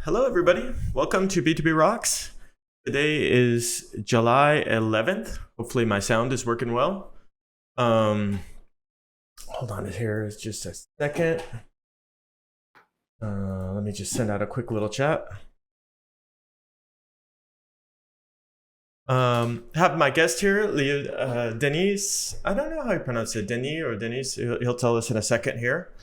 Hello, everybody. Welcome to B2B Rocks. Today is July 11th. Hopefully, my sound is working well. Hold on here just a second. Let me just send out a quick little chat. Have my guest here, Leo, Denis. I don't know how you pronounce it, Denis or Denis. He'll tell us in a second here.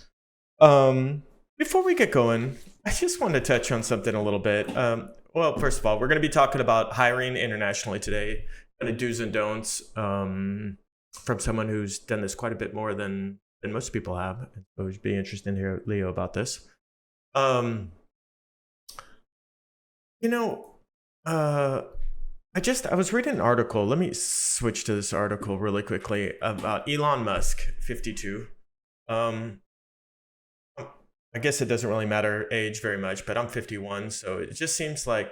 Before we get going, I just want to touch on something a little bit. Well, first of all, we're going to be talking about hiring internationally today, kind of do's and don'ts from someone who's done this quite a bit more than most people have. So it'd be interesting to hear Leo about this. I was reading an article. Let me switch to this article really quickly about Elon Musk, 52. I guess it doesn't really matter age very much, but I'm 51, so it just seems like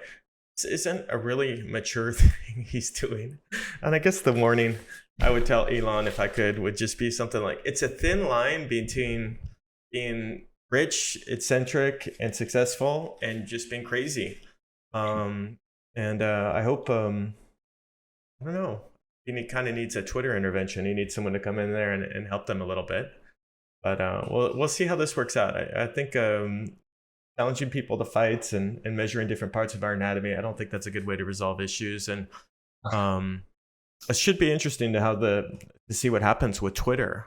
this isn't a really mature thing he's doing. And I guess the warning I would tell Elon, if I could, would just be something like, it's a thin line between being rich, eccentric, and successful, and just being crazy. I hope, I don't know, he kind of needs a Twitter intervention. He needs someone to come in there and help them a little bit. But we'll see how this works out. I think challenging people to fights and measuring different parts of our anatomy, I don't think that's a good way to resolve issues. And it should be interesting to see what happens with Twitter.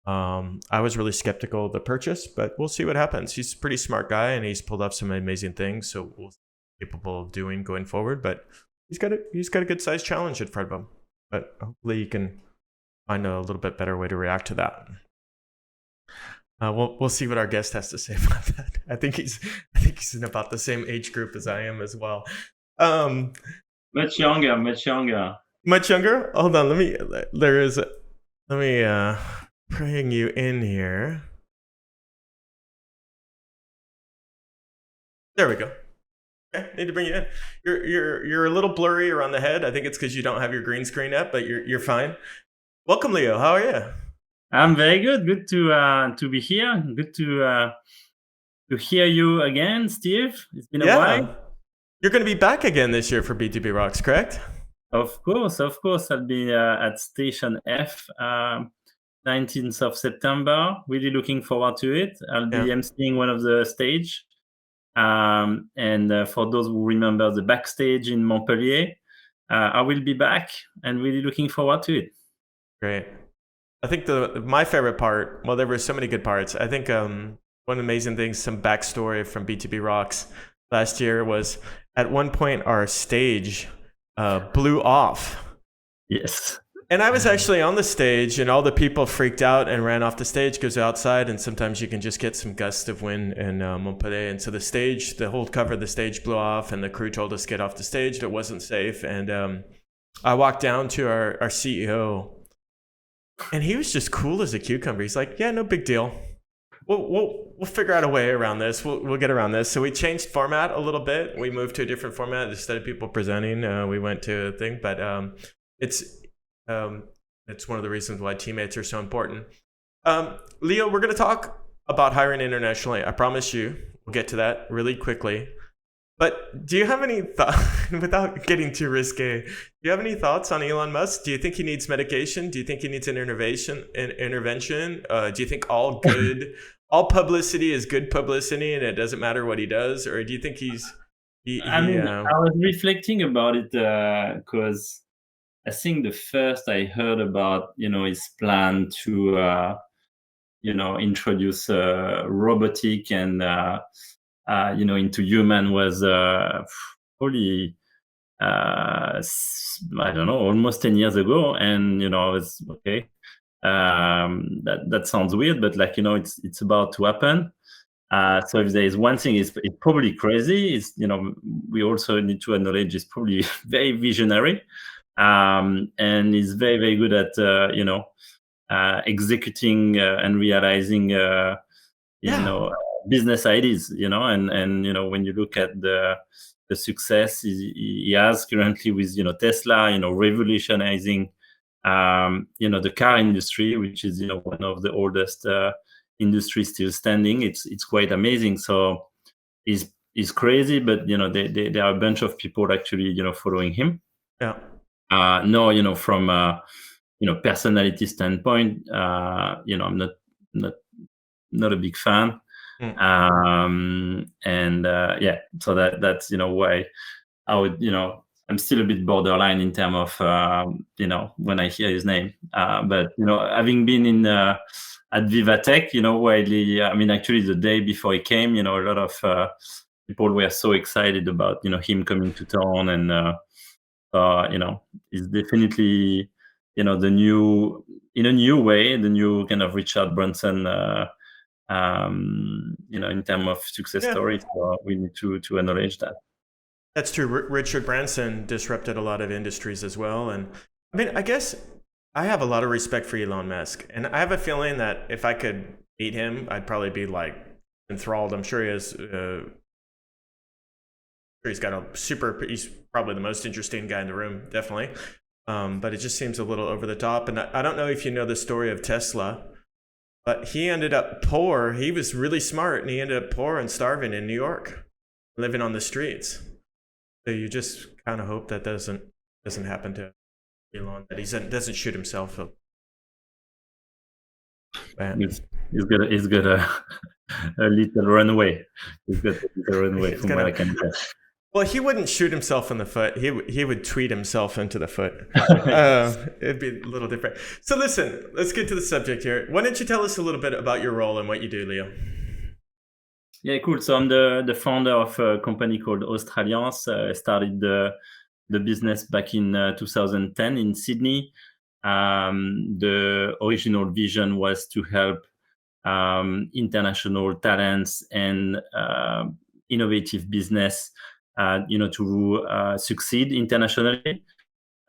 I was really skeptical of the purchase, but we'll see what happens. He's a pretty smart guy, and he's pulled off some amazing things. So we'll see what he's capable of doing going forward. But he's got a good sized challenge in front of him. But hopefully he can find a little bit better way to react to that. We'll see what our guest has to say about that. I think he's in about the same age group as I am as well. Much younger. Much younger? Hold on. Let me bring you in here. There we go. Okay, need to bring you in. You're a little blurry around the head. I think it's because you don't have your green screen up, but you're fine. Welcome, Leo. How are you? I'm very good. Good to be here. Good to hear you again, Steve. It's been a while. You're going to be back again this year for B2B Rocks, correct? Of course. I'll be at Station F, 19th of September. Really looking forward to it. I'll be emceeing one of the stage. And for those who remember the backstage in Montpellier, I will be back and really looking forward to it. Great. I think my favorite part, well, there were so many good parts. I think one of the amazing things, some backstory from B2B Rocks last year was at one point our stage blew off. Yes. And I was actually on the stage, and all the people freaked out and ran off the stage because they're outside, and sometimes you can just get some gusts of wind in Montpellier. And so the whole cover of the stage blew off, and the crew told us to get off the stage. It wasn't safe. And I walked down to our CEO, and he was just cool as a cucumber. He's like, yeah, no big deal. We'll figure out a way around this. We'll get around this. So we changed format a little bit. We moved to a different format. Instead of people presenting, we went to a thing. But it's one of the reasons why teammates are so important. Leo, we're going to talk about hiring internationally. I promise you. We'll get to that really quickly. But do you have any thoughts, without getting too risque, do you have any thoughts on Elon Musk? Do you think he needs medication? Do you think he needs an intervention? Do you think all publicity is good publicity and it doesn't matter what he does? Or do you think I was reflecting about it because I think the first I heard about, his plan to, introduce robotic and into human was probably I don't know, almost 10 years ago, and it's okay. That sounds weird, but it's about to happen. So if there is one thing, it's probably crazy. It's we also need to acknowledge it's probably very visionary, and he's very, very good at executing and realizing business ideas, and when you look at the success he has currently with Tesla, revolutionizing the car industry, which is one of the oldest industries still standing. It's quite amazing. So he's is crazy, but there are a bunch of people actually following him. Yeah. No, from personality standpoint, I'm not a big fan. And yeah, so that's why I would, I'm still a bit borderline in terms of when I hear his name. But having been in at Vivatech, widely, actually the day before he came, a lot of people were so excited about him coming to town, and he's definitely the new, in a new way, the new kind of Richard Branson. In terms of success stories, so we need to acknowledge that. That's true. Richard Branson disrupted a lot of industries as well. And I guess I have a lot of respect for Elon Musk. And I have a feeling that if I could beat him, I'd probably be like enthralled. I'm sure he has, he's probably the most interesting guy in the room, definitely. But it just seems a little over the top. And I don't know if you know the story of Tesla, but he ended up poor. He was really smart, and he ended up poor and starving in New York, living on the streets. So you just kind of hope that doesn't happen to Elon, that he doesn't shoot himself. He's got a little runway. He's got a little runway from what I can tell. Well, he wouldn't shoot himself in the foot. He would tweet himself into the foot. It'd be a little different. So listen, let's get to the subject here. Why don't you tell us a little bit about your role and what you do, Leo? Yeah, cool. So I'm the founder of a company called Australiance. I started the business back in 2010 in Sydney. The original vision was to help international talents and innovative business to succeed internationally.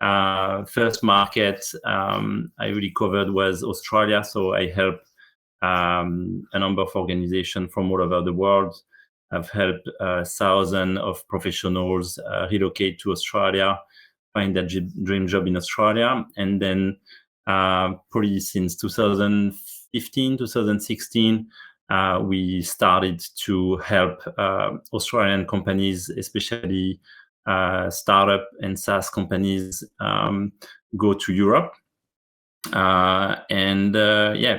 First market I really covered was Australia, so I helped a number of organizations from all over the world. I've helped thousands of professionals relocate to Australia, find their dream job in Australia, and then probably since 2015, 2016, we started to help Australian companies, especially startup and SaaS companies, go to Europe.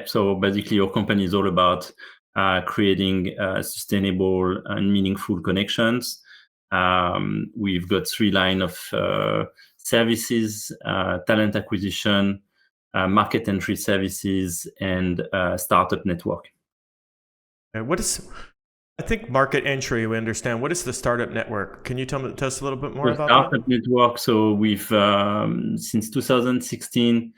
So basically our company is all about creating sustainable and meaningful connections. We've got 3 lines of services: talent acquisition, market entry services, and startup network. I think market entry, we understand. What is the startup network? Can you tell us a little bit more about startup that? Network. So we've since 2016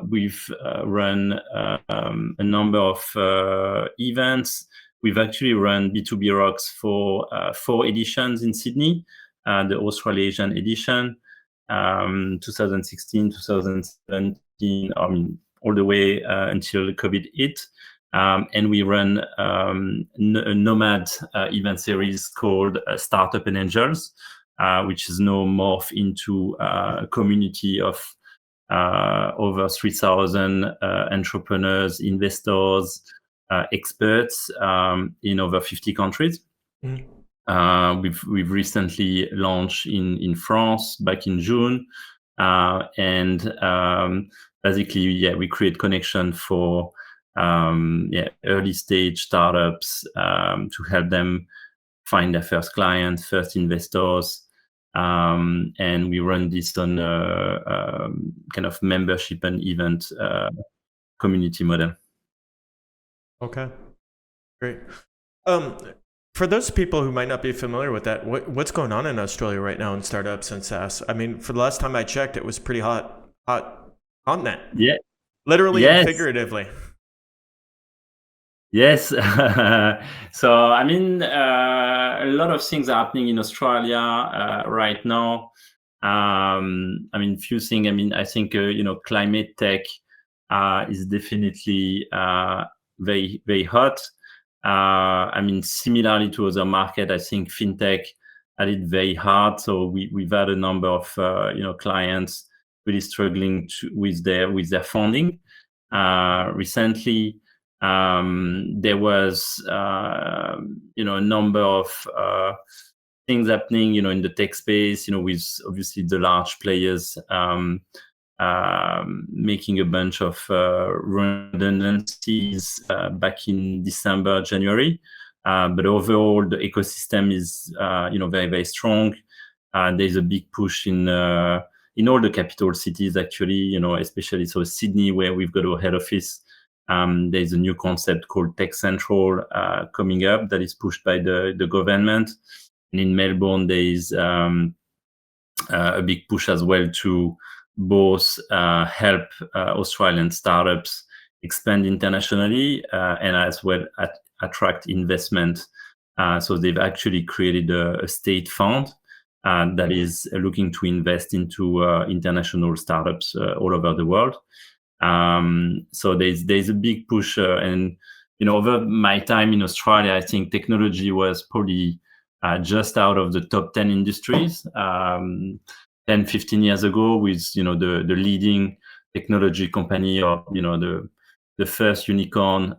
we've run a number of events. We've actually run B2B Rocks for 4 editions in Sydney, the Australasian edition, 2016, 2017, all the way until COVID hit. And we run a nomad event series called Startup and Angels, which is now morphed into a community of over 3,000 entrepreneurs, investors, experts in over 50 countries. Mm-hmm. We've recently launched in France back in June, and basically, we create connection for early stage startups to help them find their first client, first investors. And we run this on kind of membership and event community model. Okay, great. For those people who might not be familiar with that, what's going on in Australia right now in startups and SaaS? For the last time I checked, it was pretty hot continent. Yeah, literally and figuratively. Yes. So, a lot of things are happening in Australia right now. Few things. I think, climate tech is definitely very, very hot. Similarly to other market, I think fintech had it very hard. So we've had a number of, clients really struggling with their funding. Recently, There was a number of things happening in the tech space, with obviously the large players making a bunch of redundancies back in December, January. But overall, the ecosystem is very, very strong. There's a big push in all the capital cities, actually, especially so Sydney, where we've got our head office. There's a new concept called Tech Central coming up that is pushed by the government. And in Melbourne, there is a big push as well to both help Australian startups expand internationally and as well attract investment. So they've actually created a state fund that is looking to invest into international startups all over the world. So there's a big push, and over my time in Australia, I think technology was probably just out of the top 10 industries 10, 15 years ago, with the leading technology company, or the first unicorn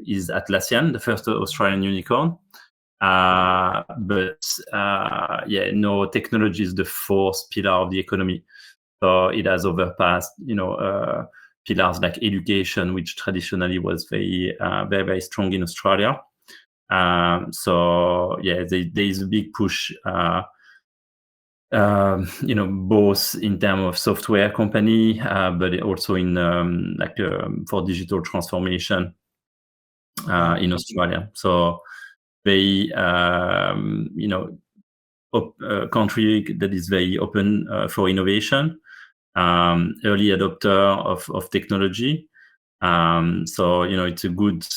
is Atlassian, the first Australian unicorn. But technology is the fourth pillar of the economy. So it has overpassed, pillars like education, which traditionally was very, very, very strong in Australia. There's a big push, both in terms of software company, but also in for digital transformation in Australia. So very, country that is very open for innovation, early adopter of technology. So it's a good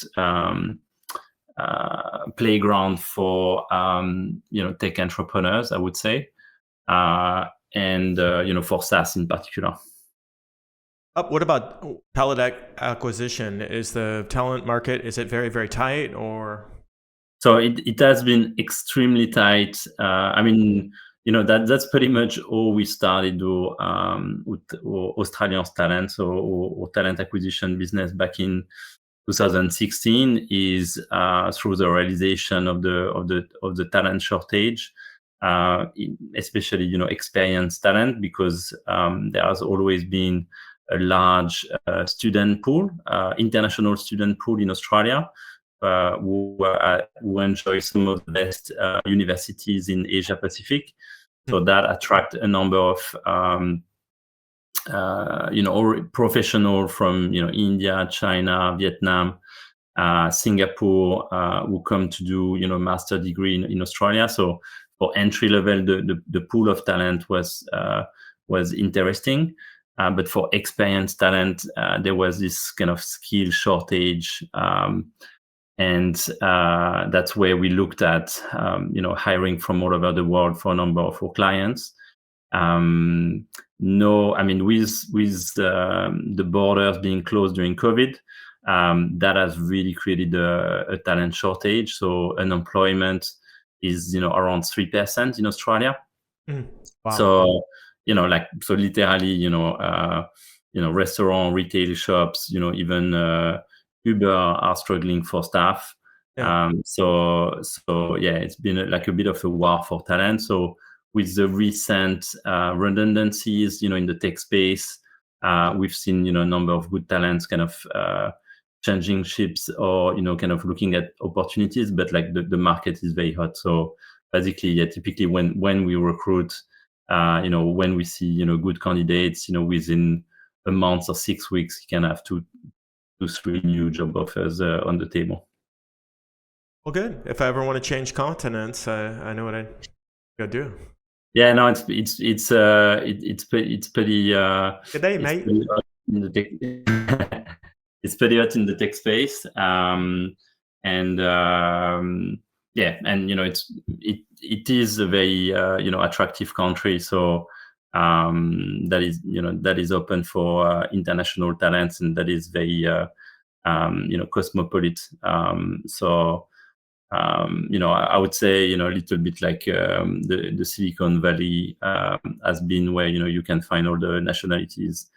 playground for tech entrepreneurs, I would say, and for SaaS in particular. What about talent acquisition? Is the talent market, is it very, very tight, or? So it has been extremely tight. That's pretty much all we started with Australiance talent. So our talent acquisition business back in 2016 is through the realization of the talent shortage, especially experienced talent, because there has always been a large student pool, international student pool in Australia, who enjoy some of the best universities in Asia Pacific. So that attract a number of professional from India, China, Vietnam, Singapore, who come to do master degree in Australia. So for entry level, the pool of talent was interesting. But for experienced talent, there was this kind of skill shortage, and that's where we looked at hiring from all over the world for a number of our clients. With the borders being closed during COVID, that has really created a talent shortage. So unemployment is around 3% in Australia. Wow. So literally, restaurant, retail shops, even Uber are struggling for staff. Yeah. It's been a bit of a war for talent. So with the recent redundancies, in the tech space, we've seen a number of good talents kind of changing ships, or kind of looking at opportunities. But the market is very hot. So basically, typically when we recruit, when we see good candidates, within a month or 6 weeks, you can have 2 to 3 new job offers on the table. Well, good. If I ever want to change continents, I know what I gotta do. Yeah, no, it's pretty. Good day, mate. It's pretty hot in the tech space, it is a very attractive country. So that is open for international talents, and that is very cosmopolitan. I would say a little bit like the Silicon Valley has been, where you can find all the nationalities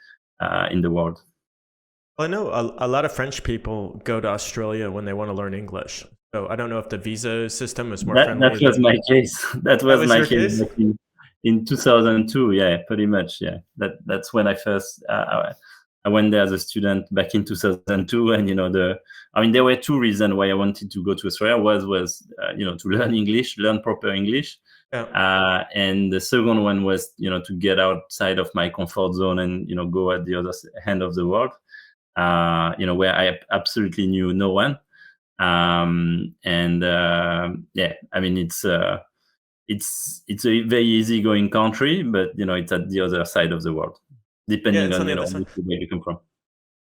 in the world. Well, I know a lot of French people go to Australia when they want to learn English. So I don't know if the visa system is more That friendly was than my case. That that was was my your case case. back in 2002. Yeah, pretty much. Yeah, that's when I first I went there as a student back in 2002, and I mean, there were two reasons why I wanted to go to Australia. Was to learn English, learn proper English, Yeah. and the second one was to get outside of my comfort zone and go at the other end of the world, where I absolutely knew no one. And yeah, I mean, it's a very easygoing country, but it's at the other side of the world, Yeah, depending it's on on the other side. where you come from.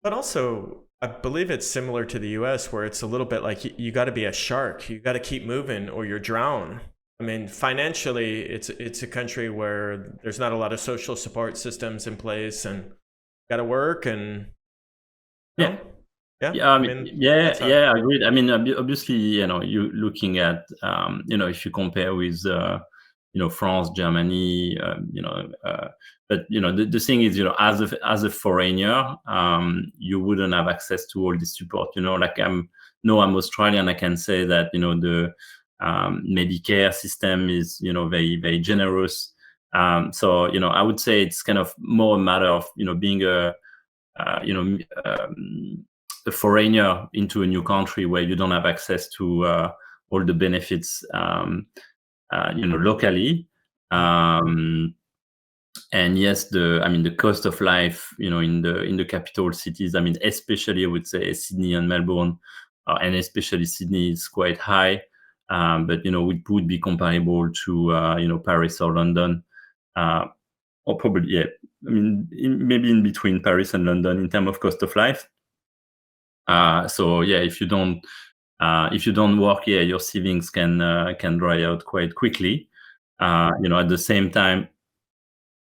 But also, I believe it's similar to the US where it's a little bit like you got to be a shark. You got to keep moving or you're drown. I mean, financially, it's a country where there's not a lot of social support systems in place and got to work and Yeah. no. Yeah, Yeah, I I mean, mean, yeah, that's how. yeah, agreed. I mean, obviously, you looking at, if you compare with, France, Germany, but the thing is, as a foreigner, you wouldn't have access to all this support. Like I'm Australian, I can say that the Medicare system is very very generous. So I would say it's kind of more a matter of being uh, you know a foreigner into a new country where you don't have access to all the benefits, locally. Um, and yes, the cost of life, in the capital cities, I mean, especially I would say Sydney and Melbourne, and especially Sydney is quite high. But it would be comparable to Paris or London, or probably, yeah. I mean, maybe in between Paris and London in terms of cost of life. So yeah, if you don't work, yeah, your savings can dry out quite quickly. At the same time,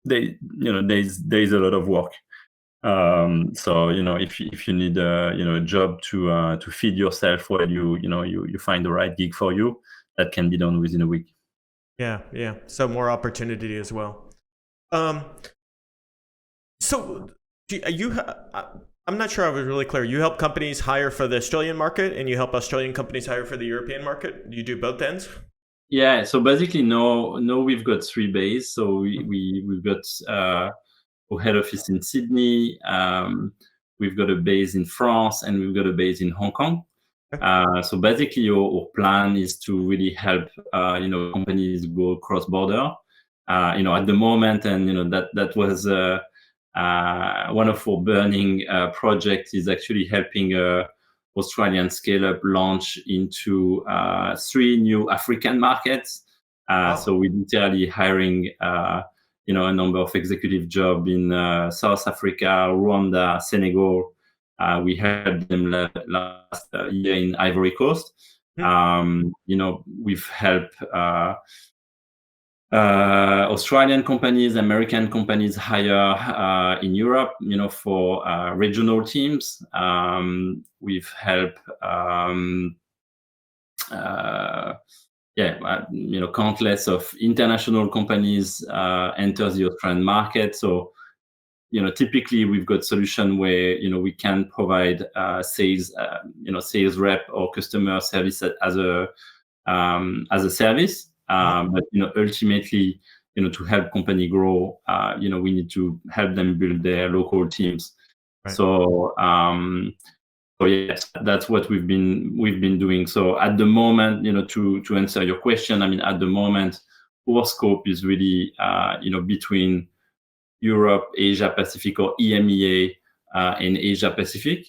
there's a lot of work. So if you need a job to feed yourself while you find the right gig for you, that can be done within a week. Yeah, yeah. So more opportunity as well. Um, so I'm not sure I was really clear. You help companies hire for the Australian market and you help Australian companies hire for the European market? You do both ends? Yeah. So basically, no, we've got three bays. So we've got our head office in Sydney. We've got a base in France, and we've got a base in Hong Kong. Okay. So basically, our plan is to really help companies go cross border. At the moment, and that was one of our burning projects is actually helping Australian scale up launch into three new African markets. So Wow. we're literally hiring a number of executive jobs in South Africa, Rwanda, Senegal. We helped them last year in Ivory Coast. Hmm. We've helped Australian companies, American companies hire in Europe, for regional teams. We've helped, countless of international companies enter the Australian market. So, typically we've got solution where we can provide sales rep or customer service as a service. But ultimately, to help company grow, we need to help them build their local teams. Right. So yes, that's what we've been doing. So at the moment, to answer your question, I mean, at the moment, our scope is really between Europe, Asia Pacific, or EMEA, and Asia Pacific.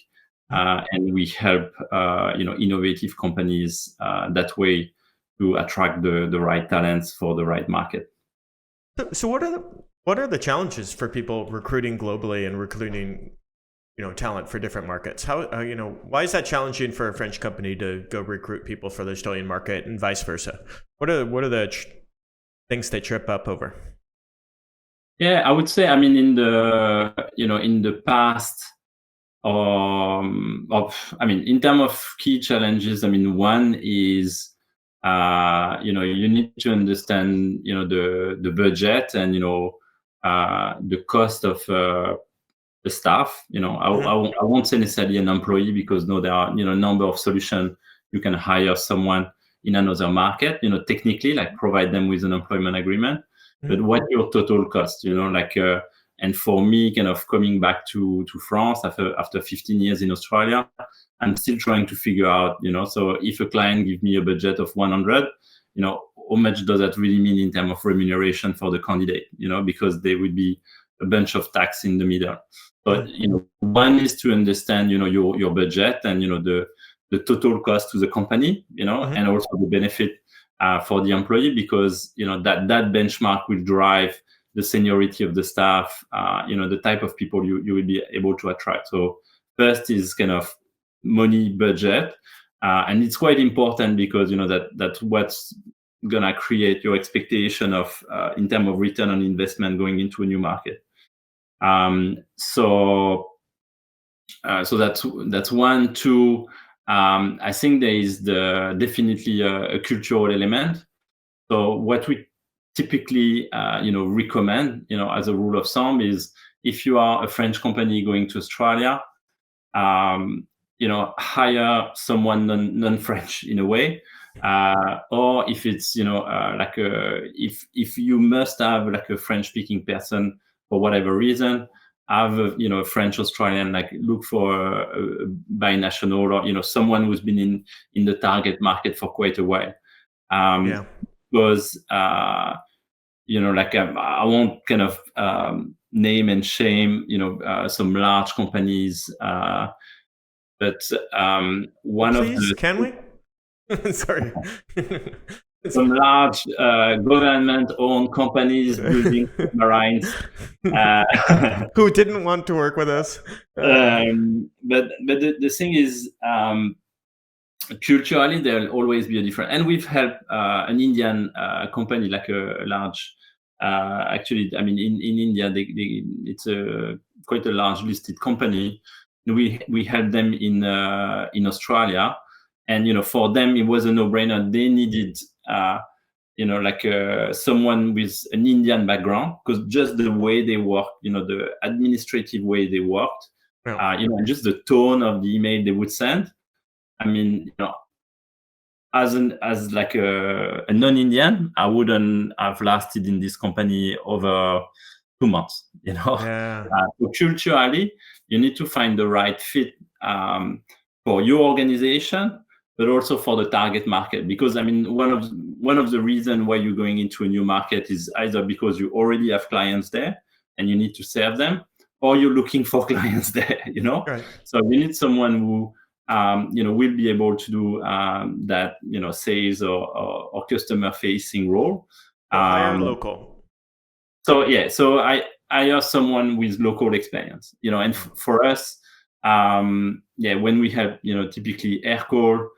And we help innovative companies that way to attract the right talents for the right market. So what are the challenges for people recruiting globally and recruiting talent for different markets? How why is that challenging for a French company to go recruit people for the Australian market and vice versa? What are the things they trip up over? Yeah, I would say, I mean, in the past, in terms of key challenges, I mean, one is you need to understand the budget and the cost of the staff. I won't say necessarily an employee, because no, there are a number of solutions. You can hire someone in another market, technically, like provide them with an employment agreement. But what your total cost, and for me, kind of coming back to France after 15 years in Australia, I'm still trying to figure out, so if a client gives me a budget of 100, how much does that really mean in terms of remuneration for the candidate, because there will be a bunch of tax in the middle. But, one is to understand, your budget and, the total cost to the company, and also the benefit for the employee, because, that benchmark will drive the seniority of the staff, the type of people you will be able to attract. So first is kind of money budget. And it's quite important, because, that's what's gonna create your expectation of in terms of return on investment going into a new market. So that's one. Two, I think there is definitely a cultural element. So what we typically recommend, as a rule of thumb, is if you are a French company going to Australia, hire someone non-French in a way, or if it's if you must have like a French-speaking person for whatever reason, have a French Australian, like look for a binational, or someone who's been in the target market for quite a while. Because I won't kind of name and shame some large companies, but one Please, of the can we? Sorry. Some large government-owned companies building submarines who didn't want to work with us. But the thing is, culturally there'll always be a difference. And we've helped an Indian company, like a large, actually, I mean, in India, it's quite a large listed company. We helped them in Australia, and for them it was a no-brainer. They needed someone with an Indian background, because just the way they work, the administrative way they worked, and just the tone of the email they would send. I mean, as a non-Indian, I wouldn't have lasted in this company over 2 months. So culturally, you need to find the right fit for your organization, but also for the target market. Because I mean, one of the reasons why you're going into a new market is either because you already have clients there and you need to serve them, or you're looking for clients there. Right. So you need someone who will be able to do that, sales or customer facing role. Hire local. So I hire someone with local experience, and for us, when we have, typically Aircall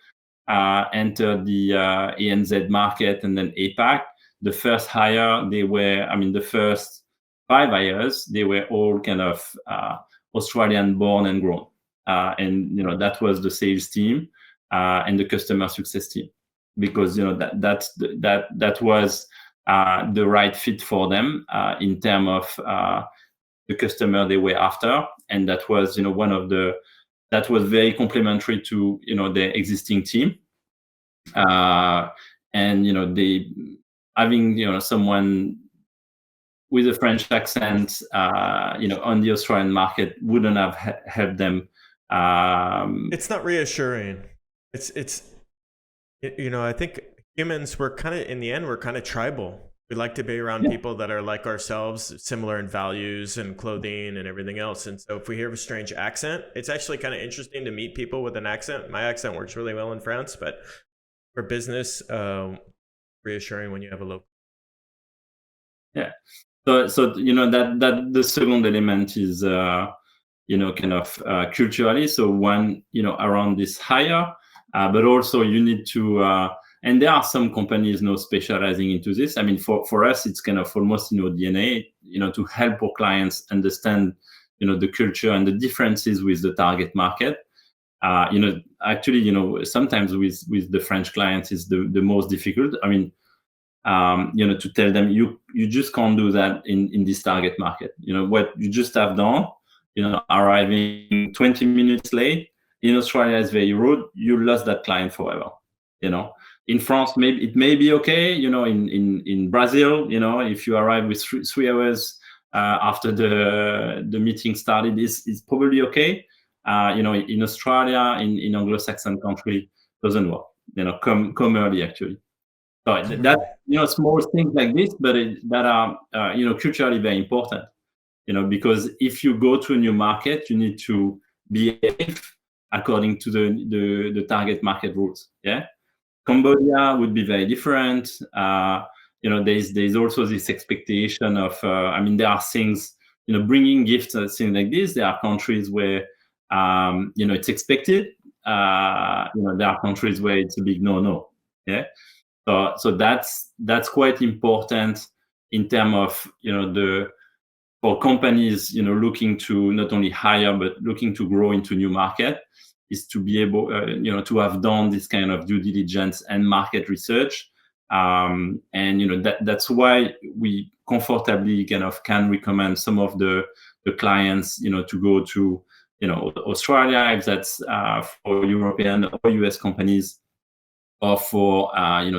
enter the ANZ market and then APAC, the first hire, the first 5 hires, they were all kind of Australian born and grown. And that was the sales team and the customer success team, because that was the right fit for them in terms of the customer they were after, and that was that was very complementary to their existing team, and they having someone with a French accent on the Australian market wouldn't have helped them. It's not reassuring. It's I think humans, we're kind of tribal. We like to be around people that are like ourselves, similar in values and clothing and everything else. And so if we hear a strange accent, it's actually kind of interesting to meet people with an accent. My accent works really well in France, but for business, reassuring when you have a local. Yeah. So that the second element is kind of culturally. So one, around this hire, but also you need to and there are some companies specializing into this. I mean, for us, it's kind of almost DNA, to help our clients understand the culture and the differences with the target market. Actually, sometimes with the French clients is the most difficult. I mean, to tell them you just can't do that in this target market. What you just have done arriving 20 minutes late. In Australia, it's very rude. You lost that client forever. In France, maybe it may be okay. In Brazil, if you arrive with 3 hours after the meeting started, is probably okay. In Australia, in Anglo-Saxon country, doesn't work. Come early actually. So that small things like this, but that are culturally very important. Because if you go to a new market, you need to behave according to the target market rules. Yeah. Cambodia would be very different. There's also this expectation of, there are things, bringing gifts and things like this. There are countries where, it's expected. There are countries where it's a big no-no. Yeah. So that's quite important in terms of, for companies, looking to not only hire, but looking to grow into new market, is to be able, to have done this kind of due diligence and market research. And, that's why we comfortably can recommend some of the clients, to go to, Australia, if that's for European or US companies, or for,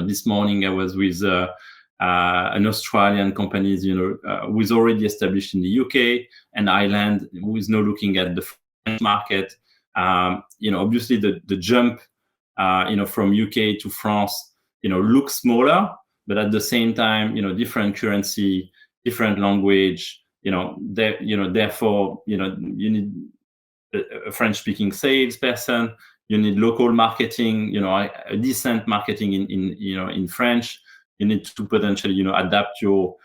this morning I was with an Australian company, who is already established in the UK and Ireland, who is now looking at the French market. Obviously the jump, from UK to France, looks smaller, but at the same time, different currency, different language, therefore, you need a French-speaking salesperson. You need local marketing, a decent marketing in French. You need to potentially, adapt your,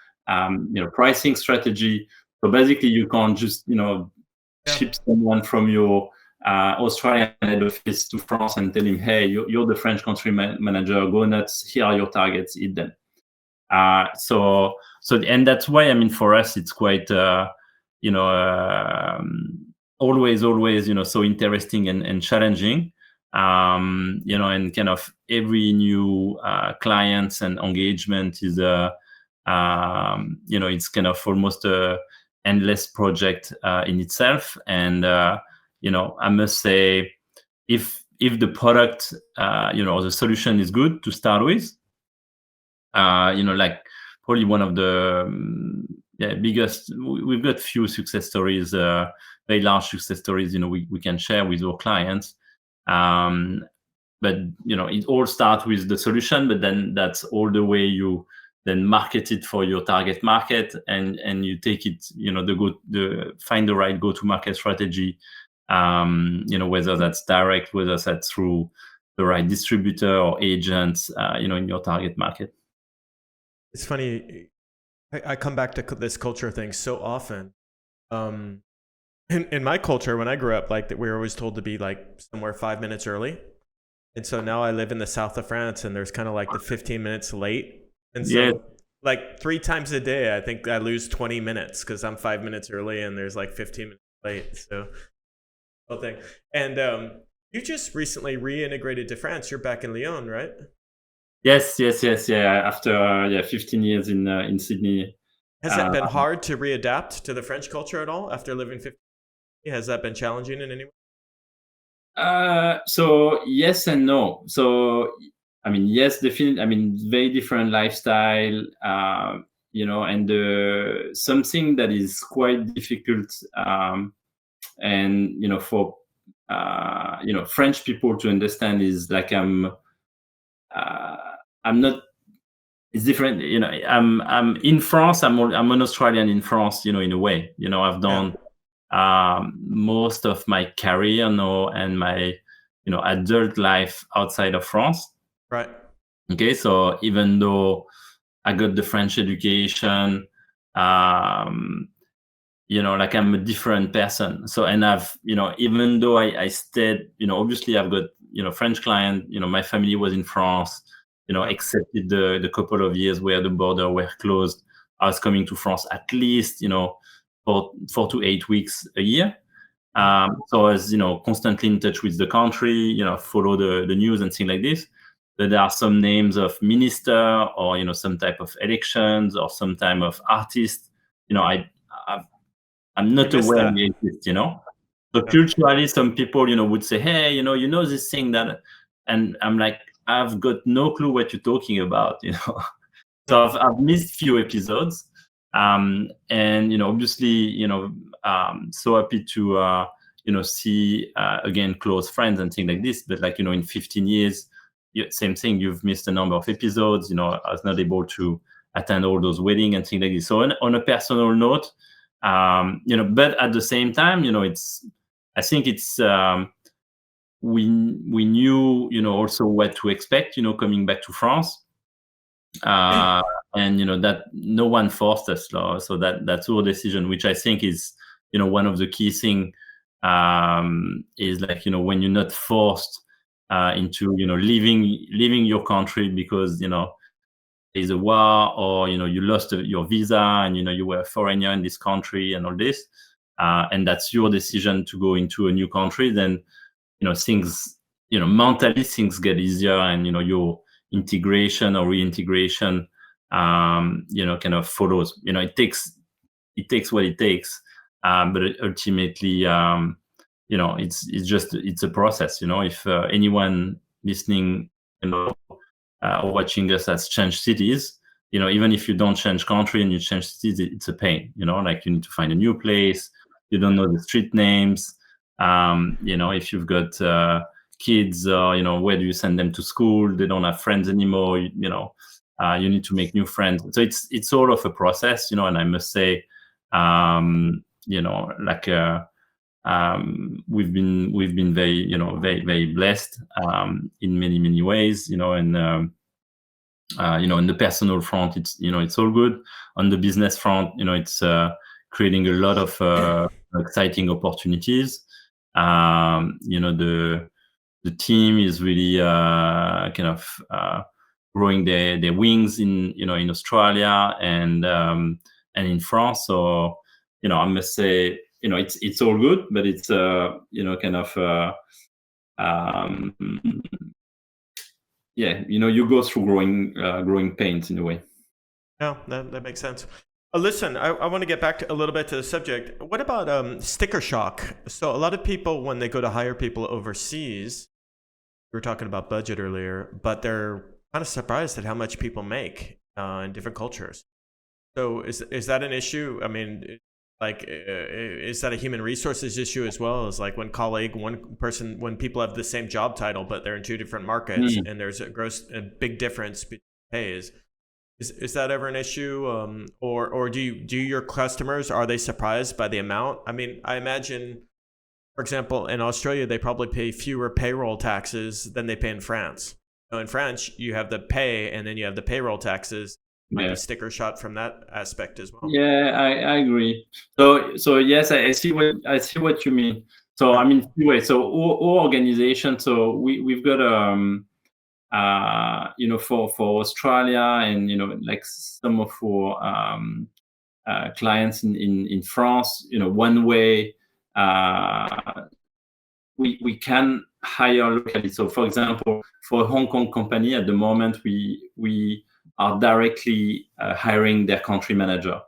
pricing strategy. So basically, you can't just, ship someone from your Australian head office to France and tell him, hey, you're the French country manager, go nuts, here are your targets, eat them. And that's why, for us, it's quite, always, so interesting and challenging. And kind of every new clients and engagement is it's kind of almost a endless project in itself. And I must say, if the product or the solution is good to start with, like probably one of the biggest, we've got few success stories, very large success stories, we can share with our clients. But it all starts with the solution, but then that's all the way you then market it for your target market, and you take it, find the right go-to-market strategy, whether that's direct, whether that's through the right distributor or agents, in your target market. It's funny. I come back to this culture thing so often. In my culture, when I grew up, like, that we were always told to be like somewhere 5 minutes early. And so now I live in the south of France, and there's kind of like the 15 minutes late. And so like 3 times a day, I think I lose 20 minutes because I'm 5 minutes early and there's like 15 minutes late. So whole thing. And you just recently reintegrated to France. You're back in Lyon, right? Yes. Yeah. After 15 years in Sydney. Has that been hard to readapt to the French culture at all after living 15 years? Has that been challenging in any way? So yes and no. So yes, definitely. Very different lifestyle. And something that is quite difficult. And for French people to understand is like I'm not. It's different. I'm in France. I'm an Australian in France. In a way. I've done most of my career now and my adult life outside of France. Right. Okay. So even though I got the French education, like I'm a different person. So, and I've, even though I stayed, obviously I've got, French client, my family was in France, excepted the couple of years where the border were closed. I was coming to France at least, for 4 to 8 weeks a year. So I was, constantly in touch with the country, follow the news and things like this. But there are some names of minister or, some type of elections or some type of artist, I've I'm not missed aware that. they exist, you know. So Yeah. culturally, some people, would say, "Hey, this thing that," and I'm like, "I've got no clue what you're talking about," you know. Yeah. So I've missed few episodes, and obviously, so happy to see again close friends and things like this. But like in 15 years, same thing. You've missed a number of episodes. I was not able to attend all those weddings and things like this. So on a personal note, but at the same time, I think it's we knew also what to expect. Coming back to France. uh, and that no one forced us, so that's our decision, which I think is one of the key thing, is like when you're not forced into leaving your country because there's a war, or you lost your visa, and you were a foreigner in this country and all this, and that's your decision to go into a new country. Then things, mentally things get easier, and your integration or reintegration kind of follows. It takes what it takes, but ultimately, it's a process. If anyone listening or watching us has changed cities, even if you don't change country and you change cities, it's a pain. Like you need to find a new place, you don't know the street names. If you've got kids, where do you send them to school? They don't have friends anymore. You need to make new friends. So it's sort of a process, and I must say, like we've been very, very, very blessed in many ways, and in the personal front, it's all good. On the business front, it's creating a lot of exciting opportunities. The team is really kind of growing their wings in Australia and in France. So I must say, it's all good, but it's kind of um, you go through growing pains in a way. No, that makes sense. Listen, I want to get back a little bit to the subject. What about sticker shock? So a lot of people, when they go to hire people overseas, we were talking about budget earlier, but they're kind of surprised at how much people make in different cultures. So is that an issue? I mean, like, is that a human resources issue as well? As like one person, when people have the same job title, but they're in two different markets, and there's a big difference between pays. Is that ever an issue, or do your customers, are they surprised by the amount? I mean, I imagine, for example, in Australia they probably pay fewer payroll taxes than they pay in France. So in France you have the pay and then you have the payroll taxes. Might be Yeah. sticker shot from that aspect as well. Yeah, I agree. So yes, I see what you mean. So Yeah. I mean, anyway, so our organization, so we've got for Australia, and like some of our clients in France, one way we can hire locally. So for example, for a Hong Kong company at the moment, we are directly hiring their country manager.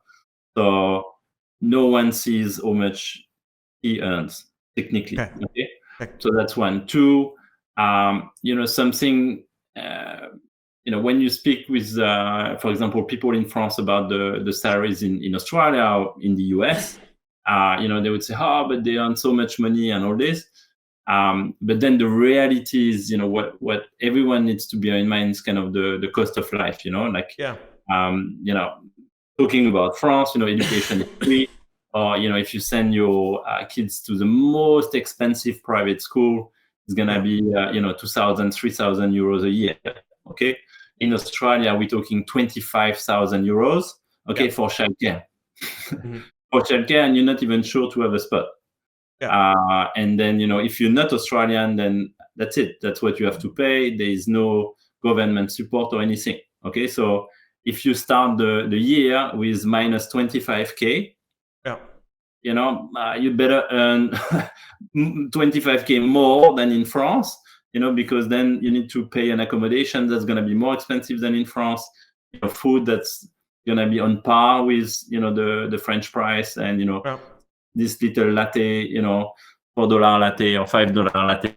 So no one sees how much he earns technically. Okay. Okay, Okay. so that's one. Two, something. When you speak with, for example, people in France about the salaries in Australia or in the US, they would say, "Oh, but they earn so much money and all this." But then the reality is, what everyone needs to bear in mind is kind of the cost of life. Like, Yeah. talking about France, education is free. Or if you send your kids to the most expensive private school, it's gonna be 2,000, 3,000 euros a year. Okay, in Australia we're talking 25,000 euros. Okay, Yeah. for childcare. Mhm. For childcare, and you're not even sure to have a spot. Yeah. And then if you're not Australian, then that's it. That's what you have to pay. There is no government support or anything. Okay, so if you start the year with minus 25K, Yeah. you better earn 25K more than in France, because then you need to pay an accommodation that's going to be more expensive than in France, food that's going to be on par with the French price, and Yeah. this little latte, $4 latte or $5 latte,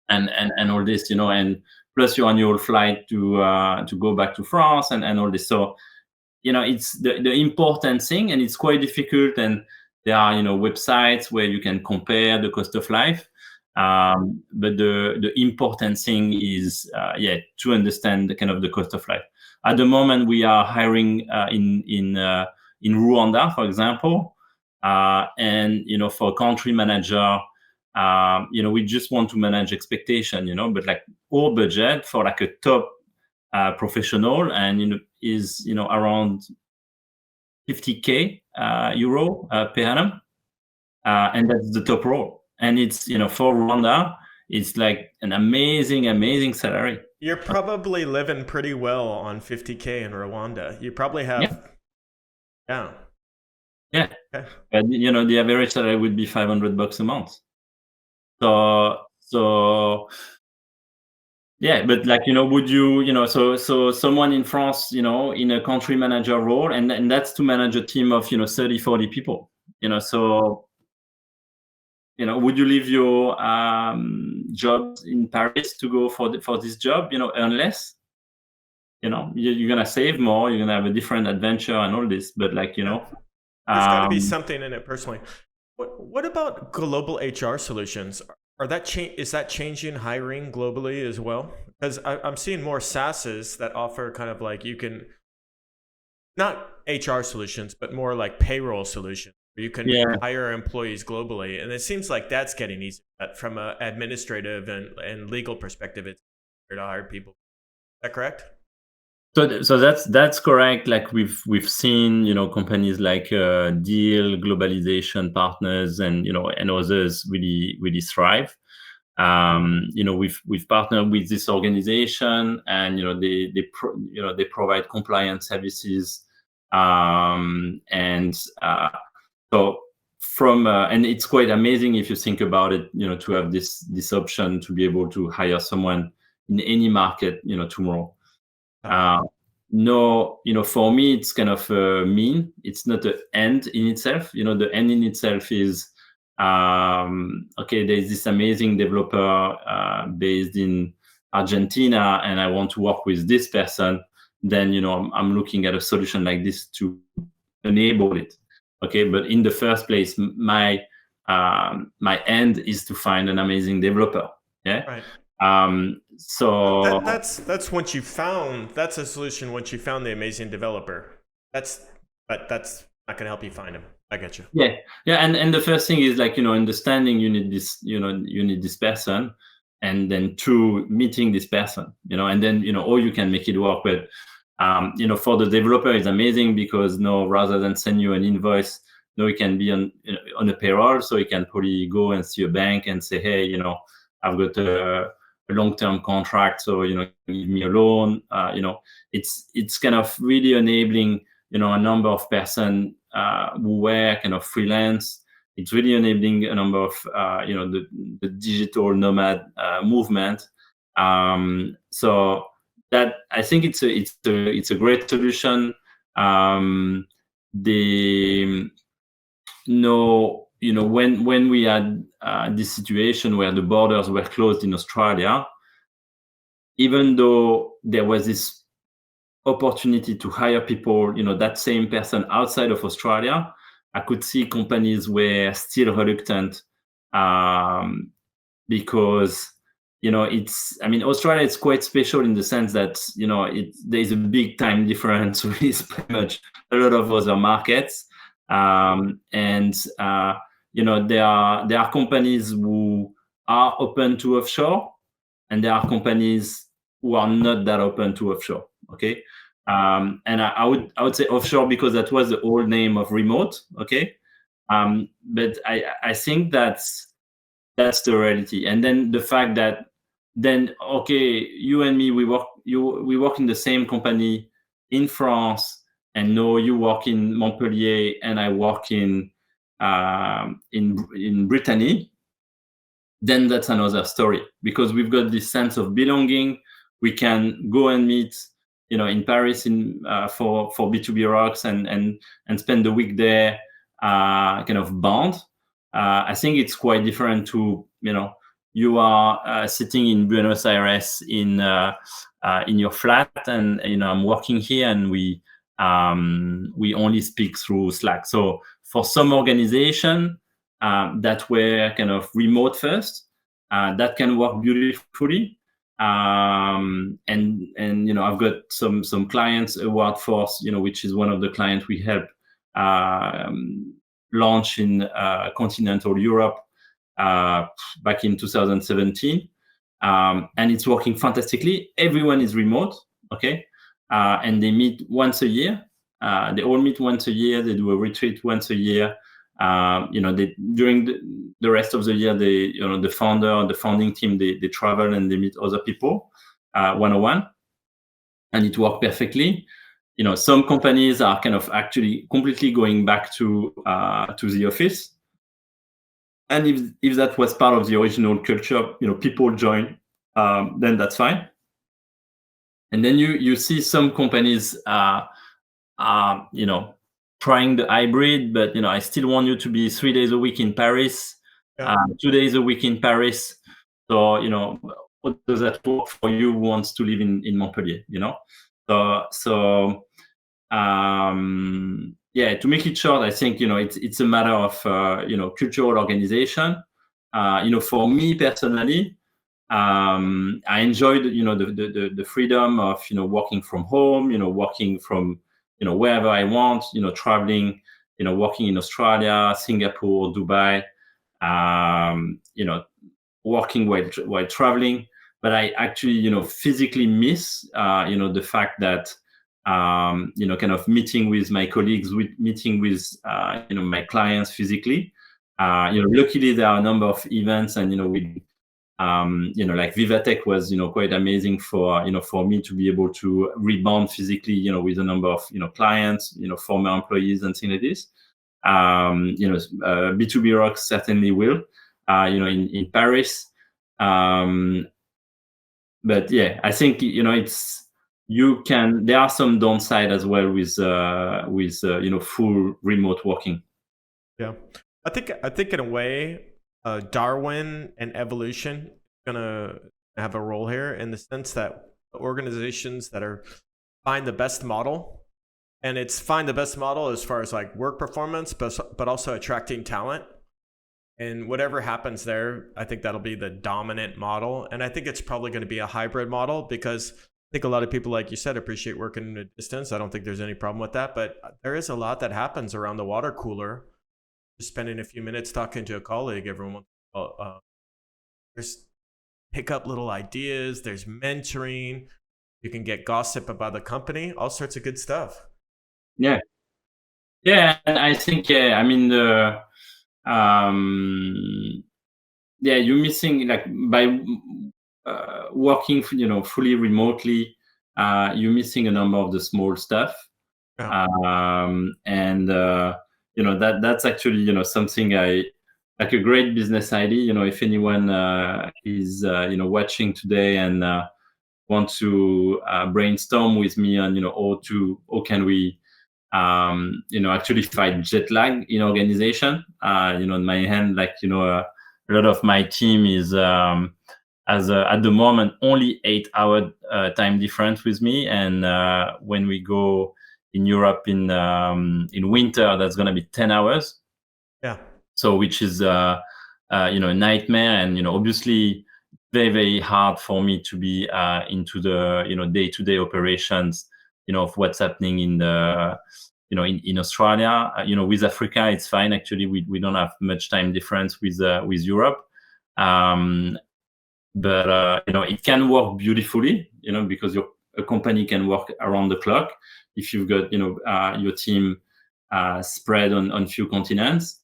and all this, and plus your annual flight to go back to France and all this. So it's the important thing, and it's quite difficult. And there are websites where you can compare the cost of life. But the important thing is to understand the kind of the cost of life. At the moment, we are hiring in Rwanda, for example, and for a country manager, we just want to manage expectation, but like our budget for like a top professional and is around 50K euro per annum, and that's the top role. And it's for Rwanda, it's like an amazing salary. You're probably living pretty well on 50K in Rwanda. You probably have, yeah. Okay. But the average salary would be $500 a month. So yeah, but like would you so someone in France, in a country manager role, and that's to manage a team of 30, 40 people. So would you leave your job in Paris to go for this job? Earn less. You're gonna save more. You're gonna have a different adventure and all this. But like there's got to be something in it personally. What about global HR solutions? Is that changing hiring globally as well? Because I'm seeing more SaaSes that offer kind of like you can not HR solutions, but more like payroll solutions. You can hire employees globally, and it seems like that's getting easier. But from an administrative and legal perspective, it's easier to hire people. Is that correct? So that's correct. Like we've seen companies like Deal, Globalization Partners, and and others really thrive. We've partnered with this organization, and they provide compliance services, and so from and it's quite amazing if you think about it, to have this option to be able to hire someone in any market, tomorrow. No, for me, it's kind of a mean. It's not an end in itself. The end in itself is okay. There's this amazing developer based in Argentina, and I want to work with this person. Then I'm looking at a solution like this to enable it. Okay, but in the first place, my end is to find an amazing developer. Yeah. Right. So that's once you found that's a solution. Once you found the amazing developer, that's not going to help you find him. I get you. Yeah, and the first thing is like understanding you need this person, and then two, meeting this person, and then or you can make it work. But for the developer, it's amazing because rather than send you an invoice, he can be on a payroll, so he can probably go and see a bank and say, hey, I've got a long-term contract, so give me a loan. It's kind of really enabling a number of person who were kind of freelance. It's really enabling a number of the digital nomad movement. So that I think it's a great solution. When we had this situation where the borders were closed in Australia, even though there was this opportunity to hire people, that same person outside of Australia, I could see companies were still reluctant because Australia is quite special in the sense that there's a big time difference with pretty much a lot of other markets. There are companies who are open to offshore, and there are companies who are not that open to offshore. Okay, and I would say offshore because that was the old name of remote. Okay, but I think that's the reality. And then the fact that you and me, we work in the same company in France. And no, you work in Montpellier, and I work in Brittany. Then that's another story because we've got this sense of belonging. We can go and meet, in Paris for B2B Rocks and spend the week there. kind of bond. I think it's quite different to, you are sitting in Buenos Aires in your flat, and I'm working here, and we only speak through Slack. So for some organization that were kind of remote first, that can work beautifully. And I've got some clients, Award Force, which is one of the clients we help launch in continental Europe back in 2017. And it's working fantastically. Everyone is remote, okay? And they meet once a year. They all meet once a year. They do a retreat once a year. During the rest of the year, the founder, the founding team, they travel and they meet other people one-on-one, and it worked perfectly. Some companies are kind of actually completely going back to the office, and if that was part of the original culture, people join, then that's fine. And then you see some companies trying the hybrid, but I still want you to be 3 days a week in Paris, 2 days a week in Paris. So what does that work for you who wants to live in Montpellier? So to make it short, I think it's a matter of cultural organization. For me personally, I enjoyed the freedom of working from home, working from wherever I want, traveling, working in Australia, Singapore, Dubai, working while traveling. But I actually physically miss the fact that kind of meeting with my colleagues, meeting with my clients physically. Luckily there are a number of events, and we like Vivatech was quite amazing for me to be able to rebound physically with a number of clients, former employees and things like this. B2B Rocks certainly will in Paris. But yeah, I think there are some downside as well with full remote working. Yeah, I think in a way, Darwin and evolution gonna have a role here, in the sense that organizations that are find the best model, and it's find the best model as far as like work performance, but also attracting talent. And whatever happens there, I think that'll be the dominant model. And I think it's probably going to be a hybrid model, because I think a lot of people, like you said, appreciate working in a distance. I don't think there's any problem with that. But there is a lot that happens around the water cooler. Just spending a few minutes talking to a colleague, everyone, there's pick up little ideas. There's mentoring. You can get gossip about the company, all sorts of good stuff. Yeah. Yeah, and I think, I mean, you're missing, like, by working fully remotely, you're missing a number of the small stuff. Yeah. And that's actually something I like, a great business idea. If anyone is watching today and want to brainstorm with me on how can we actually fight jet lag in organization. In my hand, like a lot of my team is at the moment only 8-hour time difference with me, and when we go in Europe in winter, that's going to be 10 hours. Yeah. So which is a nightmare, and obviously very, very hard for me to be into the day-to-day operations of what's happening in the in Australia. With Africa it's fine, actually. We don't have much time difference with Europe, but it can work beautifully, because a company can work around the clock if you've got your team spread on few continents.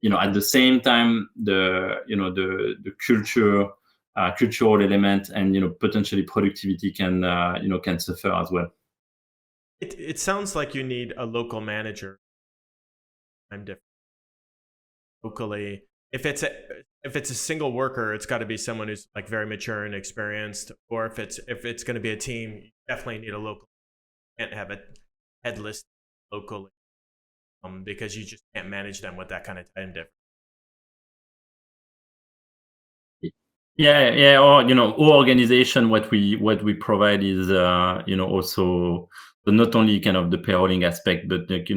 At the same time, the cultural element and potentially productivity can suffer as well. It sounds like you need a local manager. I'm different locally. If it's a single worker, it's got to be someone who's like very mature and experienced. Or if it's going to be a team, you definitely need a local. You can't have a headless locally. because you just can't manage them with that kind of time difference. Yeah, or our organization, what we provide is also not only kind of the payrolling aspect, but like,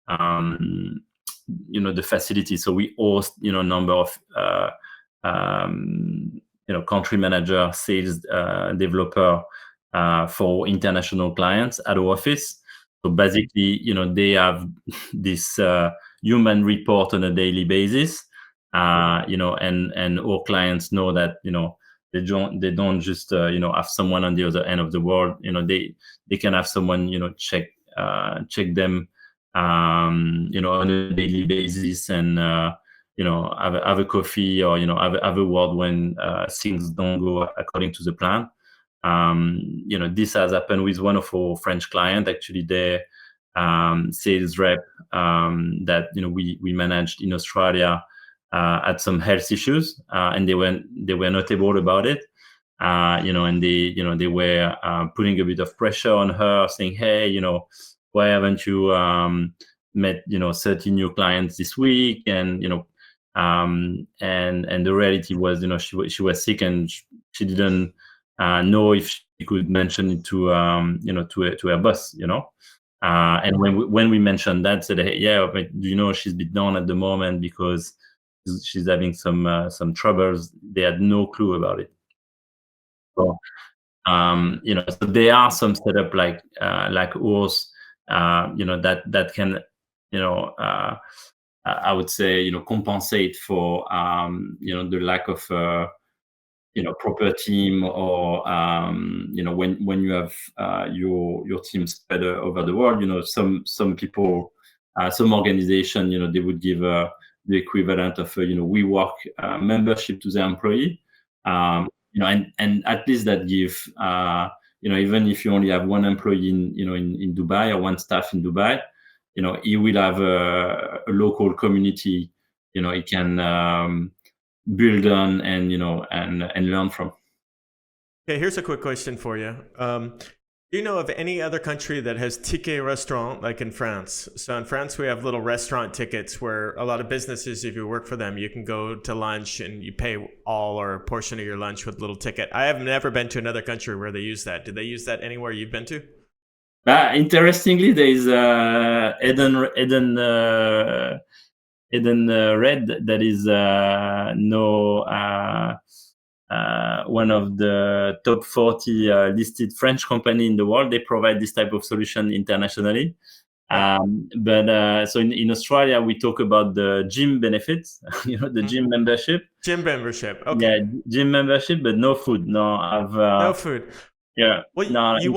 um, the facility. So we host a number of country manager, sales developer for international clients at our office. So basically, they have this human report on a daily basis. And our clients know that they don't just have someone on the other end of the world. They can have someone check them on a daily basis, and have a coffee, or have a word when things don't go according to the plan. This has happened with one of our French clients. Actually, their sales rep that we managed in Australia had some health issues, and they were notable about it. And they were putting a bit of pressure on her, saying, "Hey, why haven't you met 30 new clients this week?" And and the reality was, she was sick, and she didn't know if she could mention it to to her boss. And when we mentioned that, said, "Hey, yeah, but she's been down at the moment because she's having some troubles." They had no clue about it. So so there are some setup like ours, that can, I would say, compensate for the lack of proper team, or when you have your team spread over the world. Some people, some organization, they would give the equivalent of we work membership to the employee. And at least that give even if you only have one employee in Dubai, or one staff in Dubai, he will have a local community he can build on, and and learn from. Okay, here's a quick question for you. Do you know of any other country that has ticket restaurant like in France? So in France, we have little restaurant tickets where a lot of businesses, if you work for them, you can go to lunch and you pay all or a portion of your lunch with a little ticket. I have never been to another country where they use that. Did they use that anywhere you've been to? Interestingly, there is Eden Red, that is no one of the top 40 listed French company in the world. They provide this type of solution internationally. But so in Australia, we talk about the gym benefits, the gym membership. Gym membership. Okay. Yeah, gym membership, but no food. No, no food. Yeah. Well, no, you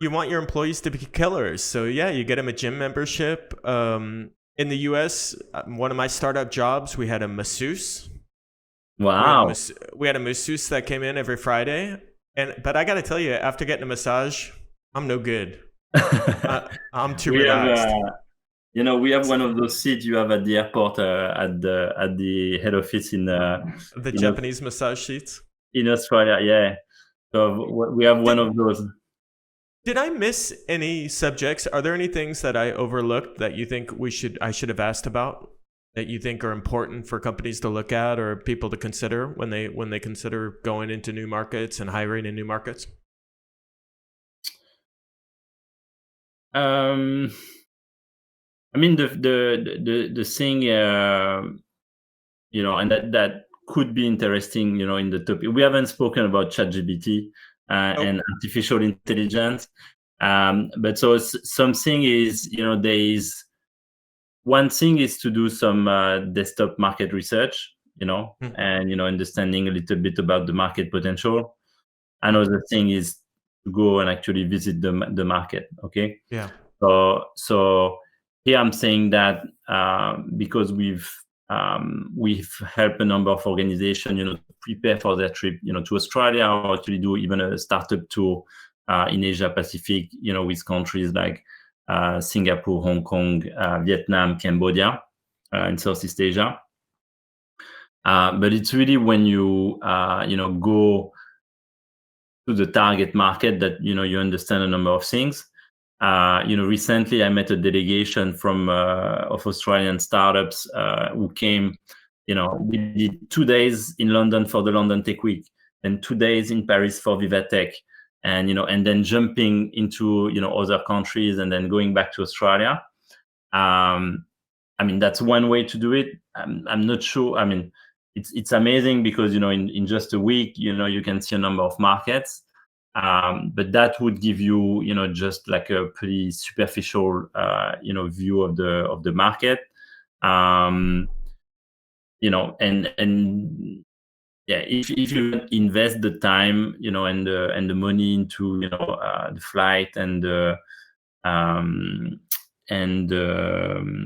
want your employees to be killers. So yeah, you get them a gym membership. In the US, one of my startup jobs, we had a masseuse. Wow. We had a masseuse that came in every Friday. But I got to tell you, after getting a massage, I'm no good. I'm too relaxed. We have one of those seats you have at the airport, at the head office in the Japanese massage seats in Australia. Yeah, so we have one of those. Did I miss any subjects? Are there any things that I overlooked that you think I should have asked about, that you think are important for companies to look at or people to consider when they consider going into new markets and hiring in new markets? I mean, the thing, and that could be interesting, in the topic. We haven't spoken about ChatGPT and artificial intelligence, but so something is, there is one thing is to do some desktop market research, and understanding a little bit about the market potential. Another thing is to go and actually visit the market. Okay. Yeah. So here I'm saying that because we've helped a number of organizations, prepare for their trip, to Australia, or actually do even a startup tour in Asia Pacific, with countries like Singapore, Hong Kong, Vietnam, Cambodia, in Southeast Asia. But it's really when you go to the target market that you understand a number of things. Recently I met a delegation from of Australian startups who came. We did 2 days in London for the London Tech Week, and 2 days in Paris for Vivatech, and then jumping into other countries and then going back to Australia. That's one way to do it. I'm not sure. It's amazing because in just a week you can see a number of markets. But that would give you just like a pretty superficial view of the market. And yeah, if you invest the time and the money into the flight and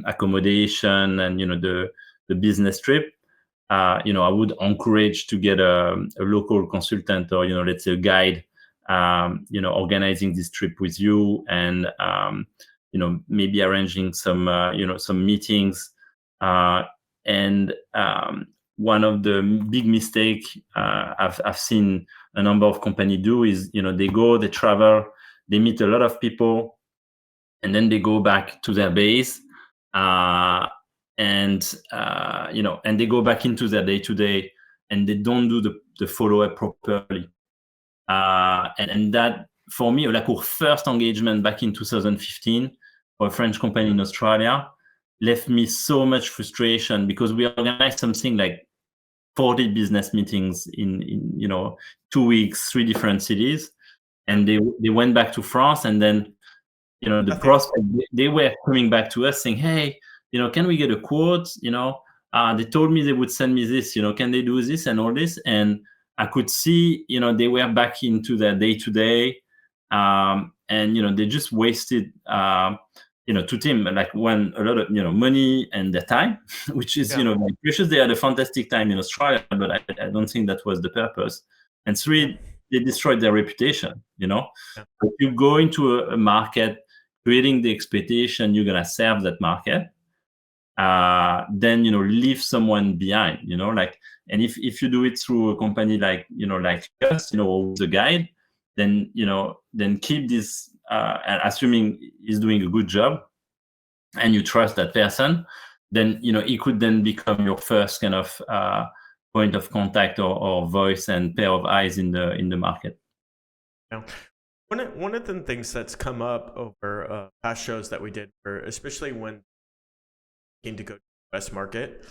accommodation and the business trip, I would encourage to get a local consultant or let's say a guide organizing this trip with you, and maybe arranging some some meetings. And one of the big mistake I've seen a number of companies do is they go, they travel, they meet a lot of people, and then they go back to their base, and they go back into their day-to-day, and they don't do the follow-up properly. And that, for me, like our first engagement back in 2015 for a French company in Australia, left me so much frustration because we organized something like 40 business meetings in 2 weeks, 3 different cities, and they went back to France, and then the prospect, they were coming back to us saying, hey, can we get a quote? They told me they would send me this, can they do this and all this? And I could see, they were back into their day-to-day, and they just wasted, to Tim, like a lot of money and their time, which is like precious. They had a fantastic time in Australia, but I don't think that was the purpose. And 3, they destroyed their reputation. If you go into a market creating the expectation you're gonna serve that market, then leave someone behind. And if you do it through a company like like us, or the guide, then then keep this, assuming he's doing a good job and you trust that person, then he could then become your first kind of point of contact or voice and pair of eyes in the market. Yeah. One of the things that's come up over past shows that we did, especially when to go to the US market,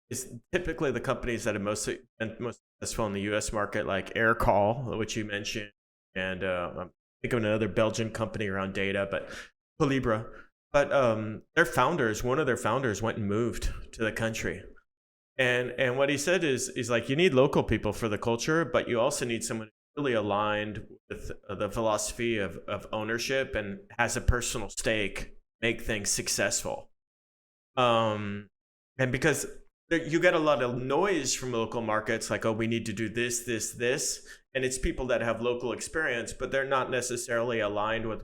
is typically the companies that have most successful in the US market, like Aircall, which you mentioned, and I'm thinking of another Belgian company around data, but Calibra. But one of their founders went and moved to the country. And what he said is like, you need local people for the culture, but you also need someone really aligned with the philosophy of ownership and has a personal stake, make things successful. And because you get a lot of noise from local markets, like, oh, we need to do this, this, this. And it's people that have local experience, but they're not necessarily aligned with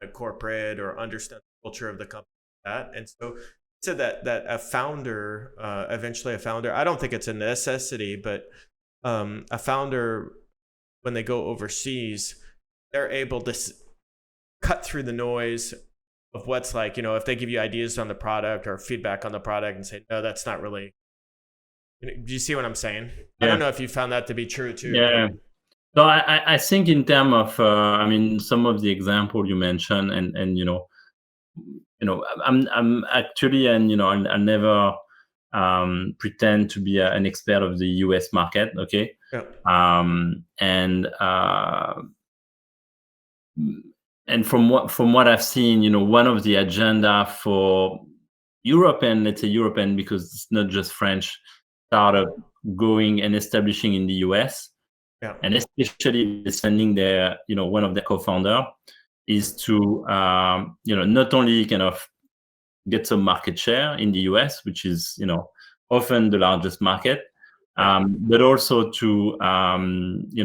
a corporate or understand the culture of the company. And so that a founder, eventually a founder, I don't think it's a necessity, but a founder, when they go overseas, they're able to cut through the noise of what's like, if they give you ideas on the product or feedback on the product and say, no, that's not really, do you see what I'm saying? Yeah. I don't know if you found that to be true too. Yeah. So I think in terms of, some of the example you mentioned, and I'm actually, and I'll never pretend to be an expert of the US market. Okay. Yeah. And from what I've seen, one of the agenda for European, let's say European, because it's not just French startup going and establishing in the US. Yeah. And especially sending their, one of their co-founder, is to, not only kind of get some market share in the US, which is, often the largest market, but also to,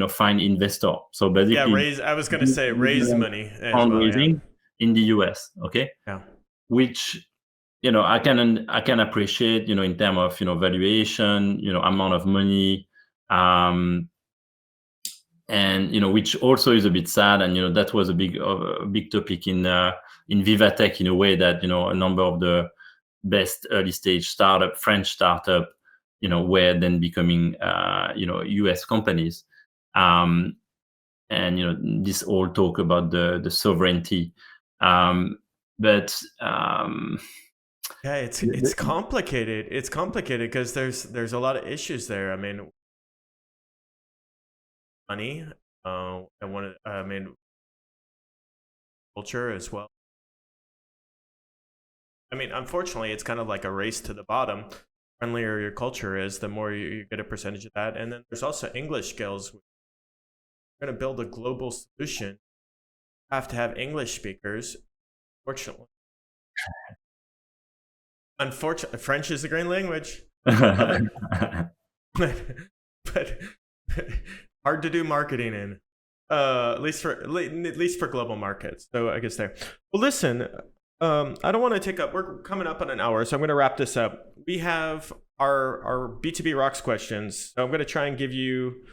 find investor. So basically, raise money fundraising in the US. Okay. Yeah. Which, I can appreciate, in terms of, valuation, amount of money, and which also is a bit sad. And that was a big topic in Vivatech, in a way that a number of the best early stage French startup, were then becoming US companies. And this all talk about the sovereignty, but Yeah, it's complicated. It's complicated because there's a lot of issues there. I mean, money, and I mean, culture as well. I mean, unfortunately, it's kind of like a race to the bottom. The friendlier your culture is, the more you get a percentage of that. And then there's also English skills. We're going to build a global solution. You have to have English speakers. Unfortunately, French is a great language. but, but hard to do marketing in. At least for global markets. So I guess there. Well, listen, I don't want to take up. We're coming up on an hour, so I'm going to wrap this up. We have our B2B Rocks questions. So I'm going to try and give you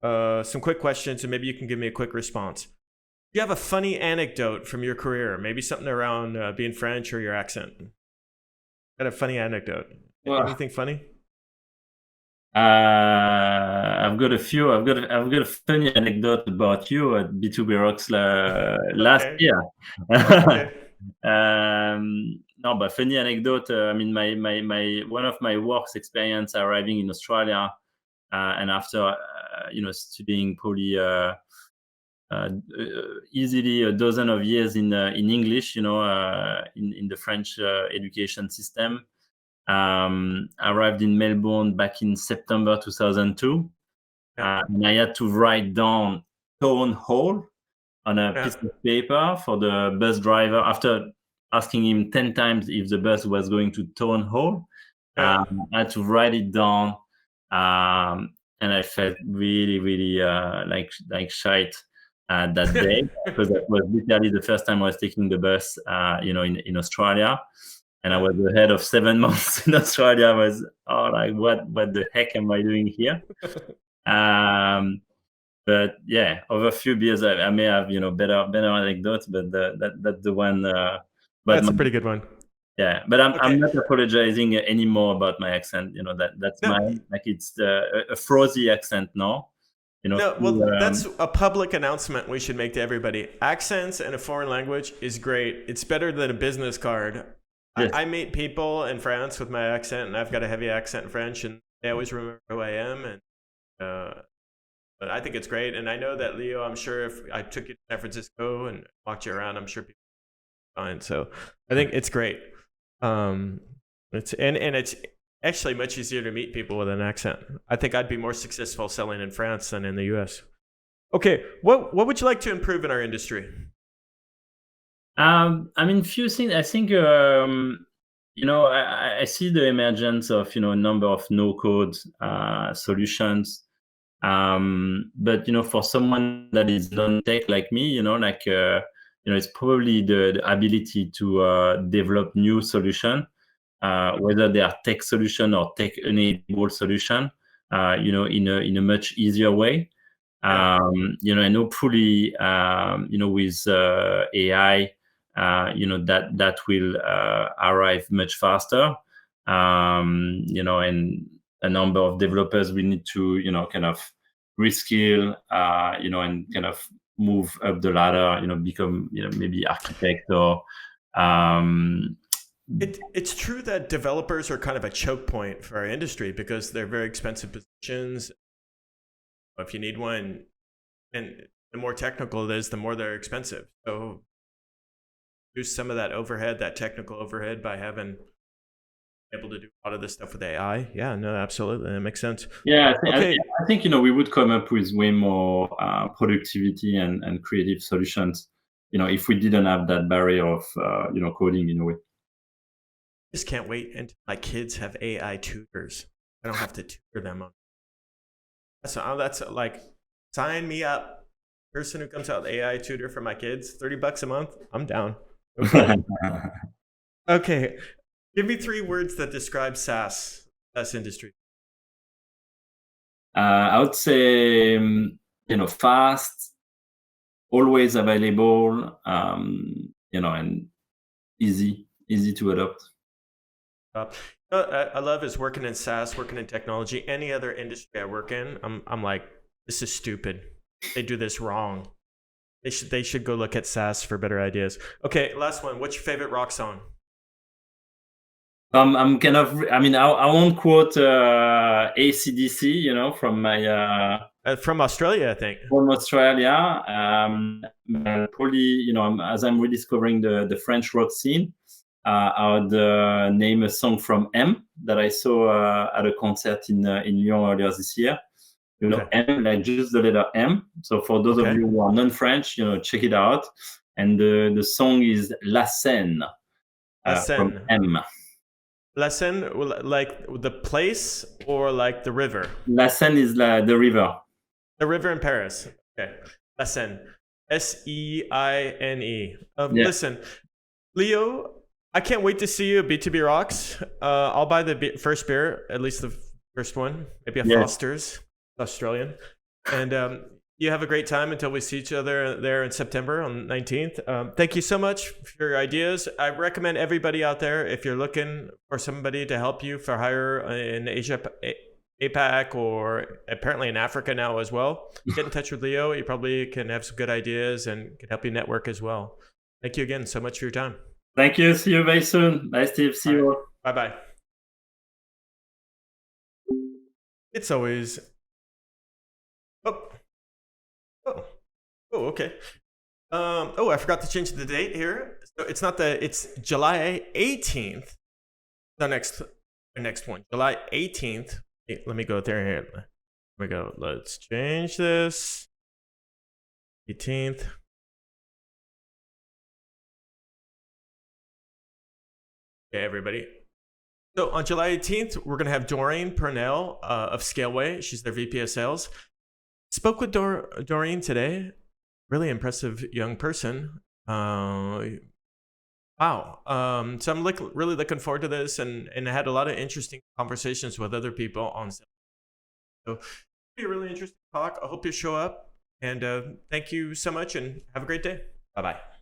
some quick questions, and maybe you can give me a quick response. Do you have a funny anecdote from your career? Maybe something around being French or your accent. Got a funny anecdote? Well, anything funny? I've got a few. I've got a funny anecdote about you at B2B Rocks last year. Okay. No, but funny anecdote. I mean, my one of my works experience arriving in Australia, and after studying probably easily a dozen of years in English, in the French education system. Arrived in Melbourne back in September 2002, and I had to write down town hall on a piece of paper for the bus driver after asking him 10 times if the bus was going to town hall. I had to write it down, and I felt really, really like shite that day, because that was literally the first time I was taking the bus, in Australia. And I was ahead of 7 months in Australia. I was, like, what the heck am I doing here? But yeah, over a few beers, I may have, better anecdotes, but that's the one. But that's a pretty good one. Yeah, but I'm not apologizing anymore about my accent. That's mine. Like, it's a frothy accent now. No, well, that's a public announcement we should make to everybody. Accents in a foreign language is great. It's better than a business card. Yes. I meet people in France with my accent, and I've got a heavy accent in French, and they always remember who I am. And but I think it's great. And I know that, Leo, I'm sure if I took you to San Francisco and walked you around, I'm sure people would be fine. So I think it's great. It's actually much easier to meet people with an accent. I think I'd be more successful selling in France than in the US. Okay, what would you like to improve in our industry? I mean, few things. I think, I see the emergence of, a number of no-code solutions. But, for someone that is non-tech like me, it's probably the ability to develop new solution, whether they are tech solution or tech-enabled solution, in a much easier way. And hopefully, with AI, that will arrive much faster. And a number of developers will need to, kind of reskill, and kind of move up the ladder, become, maybe architect or. It's true that developers are kind of a choke point for our industry because they're very expensive positions. If you need one, and the more technical it is, the more they're expensive. So use some of that overhead, that technical overhead, by having able to do a lot of this stuff with AI. Yeah, no, absolutely, that makes sense. Yeah, I think we would come up with way more productivity and creative solutions, if we didn't have that barrier of coding in a way. I just can't wait until my kids have AI tutors. I don't have to tutor them on. That's like, sign me up. Person who comes out with AI tutor for my kids, $30 a month. I'm down. Okay. Give me 3 words that describe SaaS industry. I would say fast, always available, and easy to adopt. I love is working in SaaS, working in technology. Any other industry I work in, I'm like, this is stupid. They do this wrong. They should go look at SaaS for better ideas. Okay, last one. What's your favorite rock song? I'm kind of, I won't quote AC/DC, from my From Australia, I think. from Australia. Probably, as I'm rediscovering the French rock scene, I would name a song from M that I saw at a concert in Lyon earlier this year. Okay. M, like just the letter M. So for those of you who are non-French, check it out. And the song is La Seine, from M. La Seine, like the place or like the river? La Seine is the river. The river in Paris. Okay. La Seine. SEINE. Yeah. Listen, Leo, I can't wait to see you at B2B Rocks. I'll buy the first beer, at least the first one. Maybe a Foster's, Australian. And you have a great time until we see each other there in September on the 19th. Thank you so much for your ideas. I recommend everybody out there, if you're looking for somebody to help you for hire in Asia, APAC, or apparently in Africa now as well, get in touch with Leo. You probably can have some good ideas and can help you network as well. Thank you again so much for your time. Thank you. See you very soon. Bye, Steve. See you. Bye-bye. It's always... Oh, okay. I forgot to change the date here. So it's July 18th. The next one, July 18th. Let me go there here. Here we go. Let's change this. 18th. Okay, everybody. So on July 18th, we're going to have Doreen Purnell of Scaleway. She's their VP of Sales. Spoke with Doreen today. Really impressive young person. Wow. So I'm really looking forward to this, and I had a lot of interesting conversations with other people on sales. So it'll be a really interesting talk. I hope you show up, and thank you so much, and have a great day. Bye-bye.